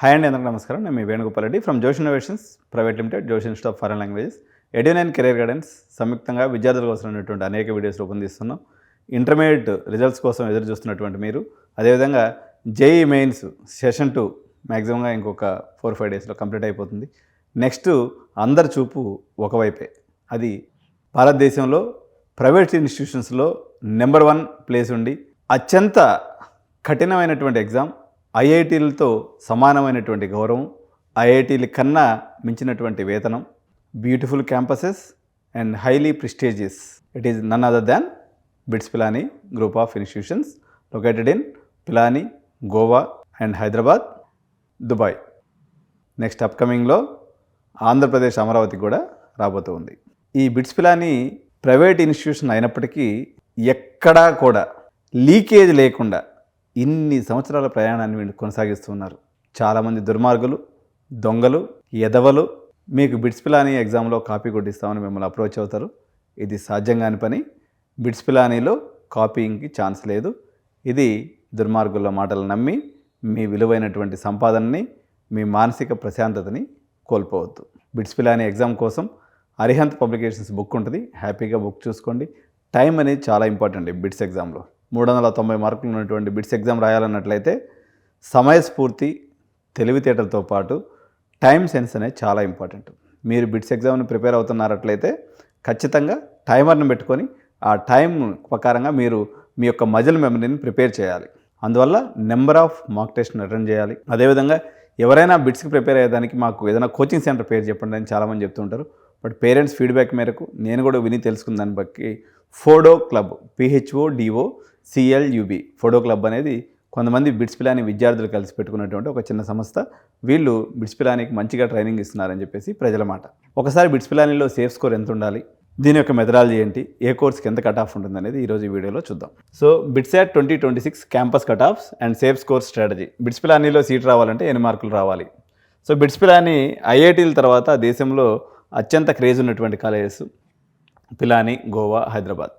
Hi అండి, అందరికీ నమస్కారం. నేను మీ Venugopal Reddy from Josh innovations private limited, Josh institute of foreign languages, Edunine career guidance సంయుక్తంగా విద్యార్థుల కోసం ఉన్నటువంటి అనేక వీడియోస్ రూపొందిస్తున్నాం. ఇంటర్మీడియట్ రిజల్ట్స్ కోసం ఎదురు చూస్తున్నటువంటి మీరు, అదేవిధంగా జేఈ మెయిన్స్ సెషన్ 2 మ్యాక్సిమంగా ఇంకొక 4-5 డేస్లో కంప్లీట్ అయిపోతుంది. నెక్స్ట్ అందరి చూపు ఒకవైపే, అది భారతదేశంలో ప్రైవేట్ ఇన్స్టిట్యూషన్స్లో నెంబర్ 1 ప్లేస్ ఉండి అత్యంత కఠినమైనటువంటి ఎగ్జామ్, ఐఐటీలతో సమానమైనటువంటి గౌరవం, ఐఐటీల కన్నా మించినటువంటి వేతనం, beautiful campuses and highly prestigious. It is none other than BITS Pilani group of institutions located in Pilani, Goa and Hyderabad, Dubai. Next అప్కమింగ్లో ఆంధ్రప్రదేశ్ అమరావతి కూడా రాబోతూ ఉంది. ఈ బిట్స్ పిలానీ ప్రైవేట్ ఇన్స్టిట్యూషన్ అయినప్పటికీ ఎక్కడా కూడా లీకేజ్ లేకుండా ఇన్ని సంవత్సరాల ప్రయాణాన్ని వీళ్ళు కొనసాగిస్తున్నారు. చాలామంది దుర్మార్గులు, దొంగలు, ఎదవలు మీకు బిట్స్ పిలానీ ఎగ్జామ్లో కాపీ కొట్టిస్తామని మిమ్మల్ని అప్రోచ్ అవుతారు. ఇది సాధ్యం కాని పని. బిట్స్ పిలానీలో కాపీయింగ్కి ఛాన్స్ లేదు. ఇది దుర్మార్గుల మాటలు నమ్మి మీ విలువైనటువంటి సంపాదనని, మీ మానసిక ప్రశాంతతని కోల్పోవద్దు. బిట్స్ పిలానీ ఎగ్జామ్ కోసం అరిహంత్ పబ్లికేషన్స్ బుక్ ఉంటుంది, హ్యాపీగా బుక్ చూసుకోండి. టైం అనేది చాలా ఇంపార్టెంట్. బిట్స్ ఎగ్జామ్లో 390 మార్కులు ఉన్నటువంటి బిట్స్ ఎగ్జామ్ రాయాలన్నట్లయితే సమయస్ఫూర్తి, తెలివితేటలతో పాటు టైం సెన్స్ అనేది చాలా ఇంపార్టెంట్. మీరు బిట్స్ ఎగ్జామ్ని ప్రిపేర్ అవుతున్నారట్లయితే ఖచ్చితంగా టైమర్ని పెట్టుకొని ఆ టైం ప్రకారంగా మీరు మీ యొక్క మజిల్ మెమరీని ప్రిపేర్ చేయాలి. అందువల్ల నెంబర్ ఆఫ్ మాక్ టెస్ట్ని అటెండ్ చేయాలి. అదేవిధంగా ఎవరైనా బిట్స్కి ప్రిపేర్ అయ్యేదానికి మాకు ఏదైనా కోచింగ్ సెంటర్ పేరు చెప్పండి అని చాలామంది చెప్తుంటారు. బట్ పేరెంట్స్ ఫీడ్బ్యాక్ మేరకు నేను కూడా విని తెలుసుకున్న దాన్ని బట్టి Fordow club, PHODOCLUB Fordow club అనేది కొంతమంది బిట్స్ పిలానీ విద్యార్థులు కలిసి పెట్టుకున్నటువంటి ఒక చిన్న సంస్థ. వీళ్ళు బిట్స్ పిలానీకి మంచిగా ట్రైనింగ్ ఇస్తున్నారని చెప్పేసి ప్రజల మాట. ఒకసారి బిట్స్ పిలానీలో సేఫ్ స్కోర్ ఎంత ఉండాలి, దీని యొక్క మెథడాలజీ ఏంటి, ఏ కోర్స్కి ఎంత కట్ ఆఫ్ ఉంటుంది అనేది ఈరోజు ఈ వీడియోలో చూద్దాం. So BITSAT 2026 campus cut offs and safe score strategy. BITS పిలానీలో సీట్ రావాలంటే ఎన్ని మార్కులు రావాలి? సో బిట్స్ పిలానీ ఐఐటీల తర్వాత దేశంలో అత్యంత క్రేజ్ ఉన్నటువంటి కాలేజెస్ పిలానీ, గోవా, హైదరాబాద్.